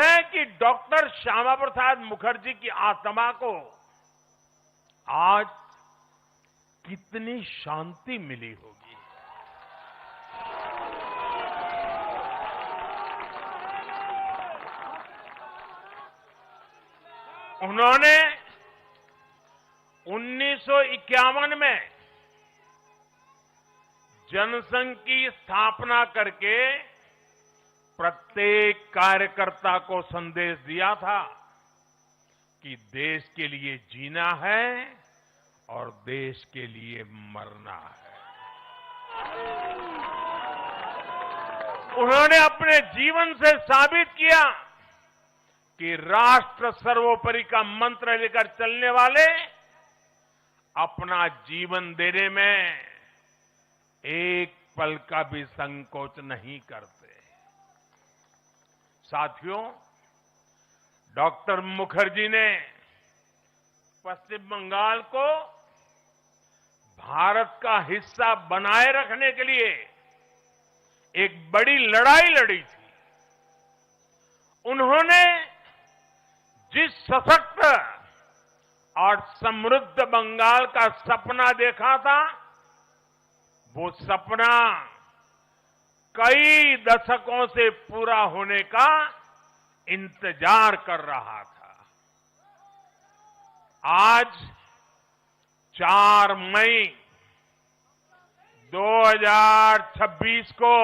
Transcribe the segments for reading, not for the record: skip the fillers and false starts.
है कि डॉक्टर श्यामा प्रसाद मुखर्जी की आत्मा को आज कितनी शांति मिली होगी। उन्होंने 1951 में जनसंघ की स्थापना करके प्रत्येक कार्यकर्ता को संदेश दिया था कि देश के लिए जीना है और देश के लिए मरना है। उन्होंने अपने जीवन से साबित किया कि राष्ट्र सर्वोपरि का मंत्र लेकर चलने वाले अपना जीवन देने में एक पल का भी संकोच नहीं करते। साथियों, डॉक्टर मुखर्जी ने पश्चिम बंगाल को भारत का हिस्सा बनाए रखने के लिए एक बड़ी लड़ाई लड़ी थी। उन्होंने जिस सशक्त और समृद्ध बंगाल का सपना देखा था, वो सपना कई दशकों से पूरा होने का इंतजार कर रहा था। आज 4 मई 2026 को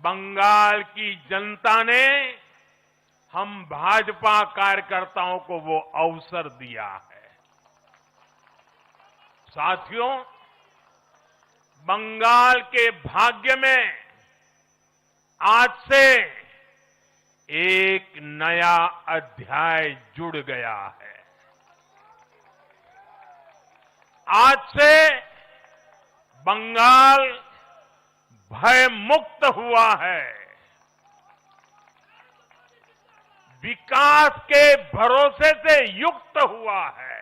बंगाल की जनता ने हम भाजपा कार्यकर्ताओं को वो अवसर दिया है। साथियों, बंगाल के भाग्य में आज से एक नया अध्याय जुड़ गया है। आज से बंगाल भय मुक्त हुआ है। विकास के भरोसे से युक्त हुआ है।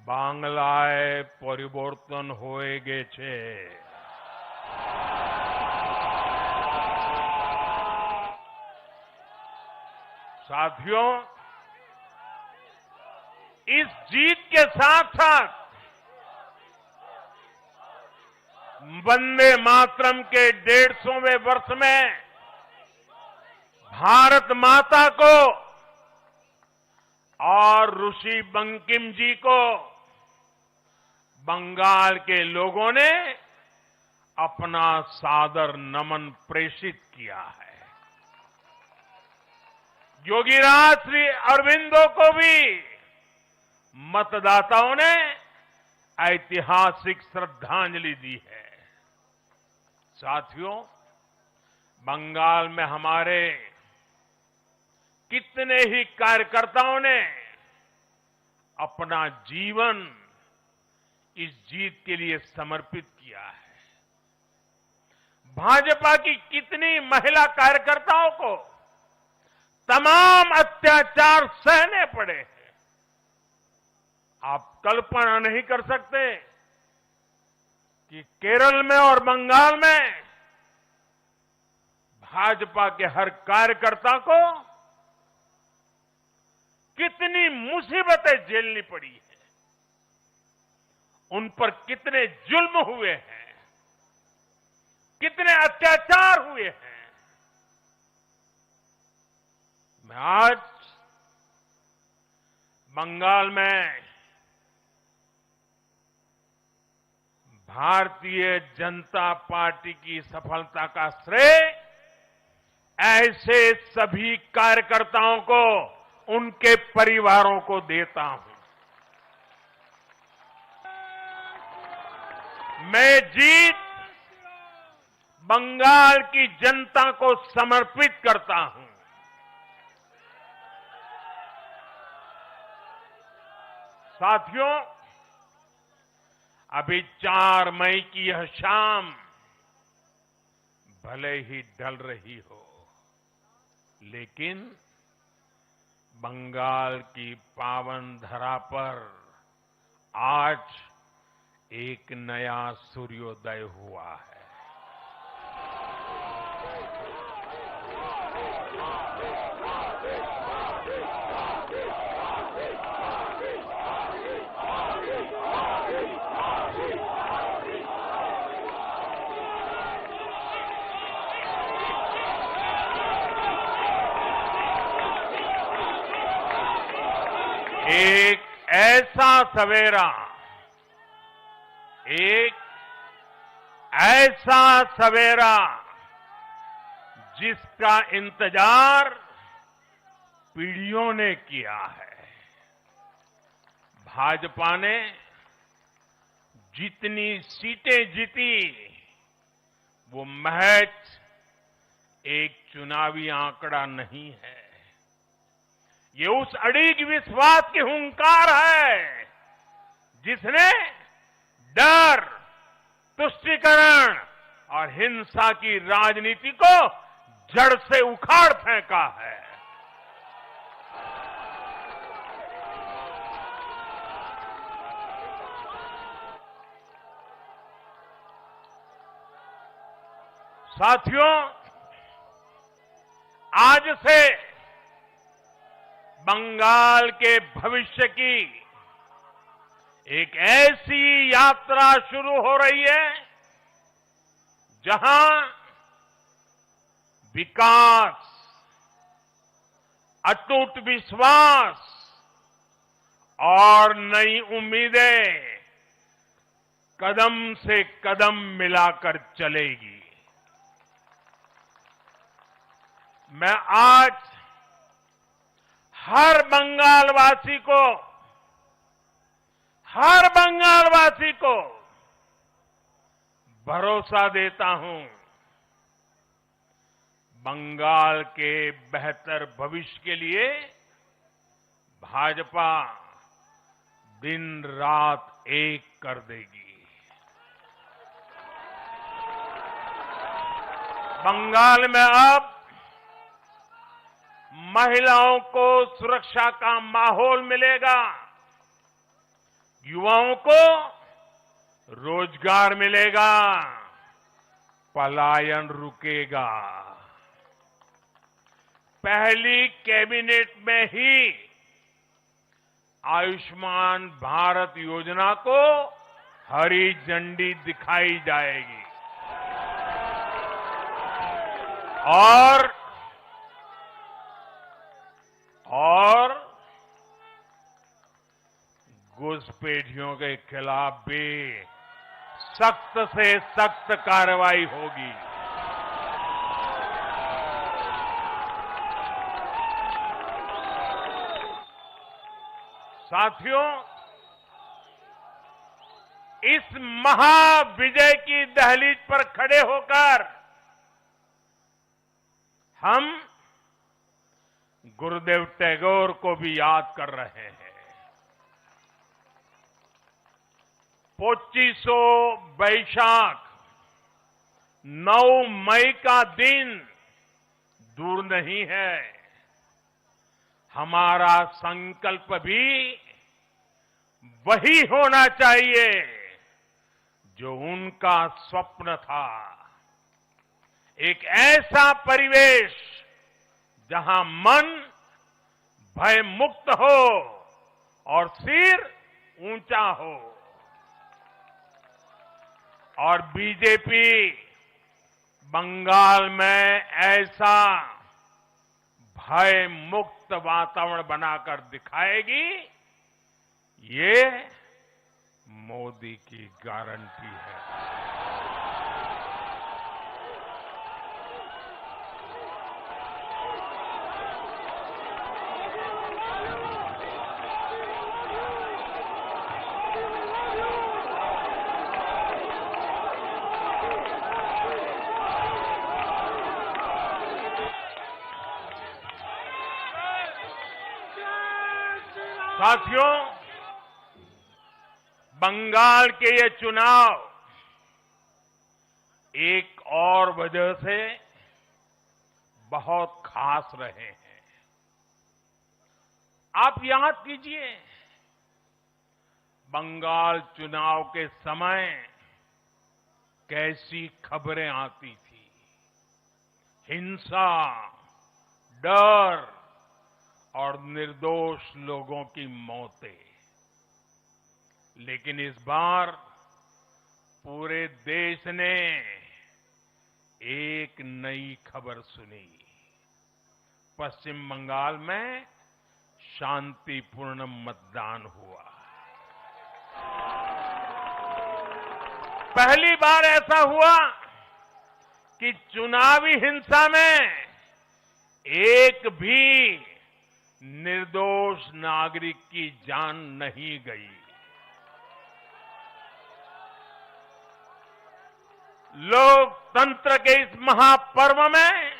बांग्लाए परिवर्तन होए गेछे। साथियों, इस जीत के साथ साथ वंदे मातरम के 150वें वर्ष में भारत माता को और ऋषि बंकिम जी को बंगाल के लोगों ने अपना सादर नमन प्रेषित किया है। योगीराज श्री अरविंदो को भी मतदाताओं ने ऐतिहासिक श्रद्धांजलि दी है। साथियों, बंगाल में हमारे कितने ही कार्यकर्ताओं ने अपना जीवन इस जीत के लिए समर्पित किया है। भाजपा की कितनी महिला कार्यकर्ताओं को तमाम अत्याचार सहने पड़े हैं। आप कल्पना नहीं कर सकते कि केरल में और बंगाल में भाजपा के हर कार्यकर्ता को कितनी मुसीबतें झेलनी पड़ी है, उन पर कितने जुल्म हुए हैं, कितने अत्याचार हुए हैं। मैं आज बंगाल में भारतीय जनता पार्टी की सफलता का श्रेय ऐसे सभी कार्यकर्ताओं को, उनके परिवारों को देता हूं। मैं जीत बंगाल की जनता को समर्पित करता हूं। साथियों, अभी 4 मई की यह शाम भले ही ढल रही हो, लेकिन बंगाल की पावन धरा पर आज एक नया सूर्योदय हुआ है। एक ऐसा सवेरा, एक ऐसा सवेरा जिसका इंतजार पीढ़ियों ने किया है। भाजपा ने जितनी सीटें जीती वो महज एक चुनावी आंकड़ा नहीं है, ये उस अड़िग विश्वास की हुंकार है जिसने डर, तुष्टीकरण और हिंसा की राजनीति को जड़ से उखाड़ फेंका है। साथियों, आज से बंगाल के भविष्य की एक ऐसी यात्रा शुरू हो रही है जहां विकास, अटूट विश्वास और नई उम्मीदें कदम से कदम मिलाकर चलेगी। मैं आज हर बंगालवासी को भरोसा देता हूं, बंगाल के बेहतर भविष्य के लिए भाजपा दिन रात एक कर देगी। बंगाल में अब महिलाओं को सुरक्षा का माहौल मिलेगा, युवाओं को रोजगार मिलेगा, पलायन रुकेगा। पहली कैबिनेट में ही आयुष्मान भारत योजना को हरी झंडी दिखाई जाएगी और घुसपैठियों के खिलाफ भी सख्त से सख्त कार्रवाई होगी। साथियों, इस महाविजय की दहलीज पर खड़े होकर हम गुरुदेव टैगोर को भी याद कर रहे हैं। 25 बैशाख 9 मई का दिन दूर नहीं है। हमारा संकल्प भी वही होना चाहिए जो उनका स्वप्न था। एक ऐसा परिवेश जहां मन भय मुक्त हो और सिर ऊंचा हो। और बीजेपी बंगाल में ऐसा भय मुक्त वातावरण बनाकर दिखाएगी, ये मोदी की गारंटी है। साथियों, बंगाल के ये चुनाव एक और वजह से बहुत खास रहे हैं। आप याद कीजिए, बंगाल चुनाव के समय कैसी खबरें आती थी। हिंसा, डर और निर्दोष लोगों की मौतें। लेकिन इस बार पूरे देश ने एक नई खबर सुनी। पश्चिम बंगाल में शांतिपूर्ण मतदान हुआ। पहली बार ऐसा हुआ कि चुनावी हिंसा में एक भी निर्दोष नागरिक की जान नहीं गई। लोकतंत्र के इस महापर्व में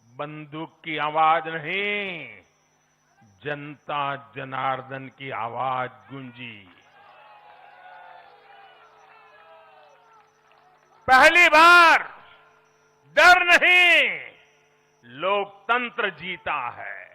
बंदूक की आवाज नहीं, जनता जनार्दन की आवाज गूंजी। पहली बार डर नहीं, लोकतंत्र जीता है।